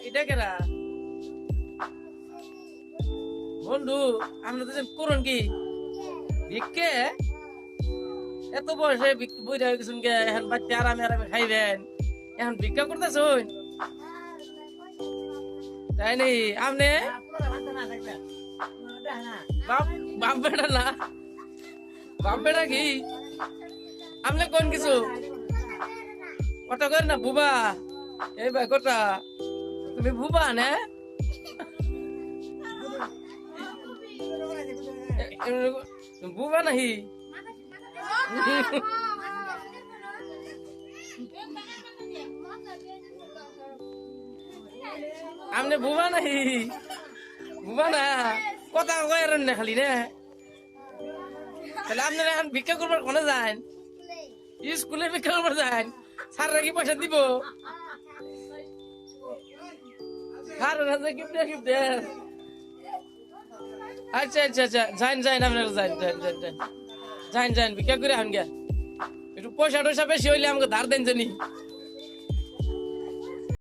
এটা কেরা বন্ধু আমরা তো করুন কি ভিক্ষে এত বয়সে বইরা হয়ে গেছেন গে এখন বাচ্চা আরামে আরামে খাইবেন এখন ভিক্ষা করতেছ তাই নি আপনি বাপ বেটা না বাপ বেটা কি আপনি কোন কিছু কটা করেন না বুবা এই ভাই কটা তুমি বুবা না বুবা নাহি আপনি বুবা নাহি বুবা না কথা কয়েন না খালি না তাহলে আপনারা এখন ভিক্ষা করবার কোনে যান স্কুলে ভিক্ষা করবার যান স্যাররা কি পয়সা দিব স্যাররা যে গিফট গিফট দেন আচ্ছা আচ্ছা আচ্ছা যাইন যাইন আপনারা যাইন যাইন যাইন যাইন যাইন যাইন ভিক্ষা করে আন গিয়া একটু পয়সা টয়সা বেশি হইলে আমাকে ধার দেন জানি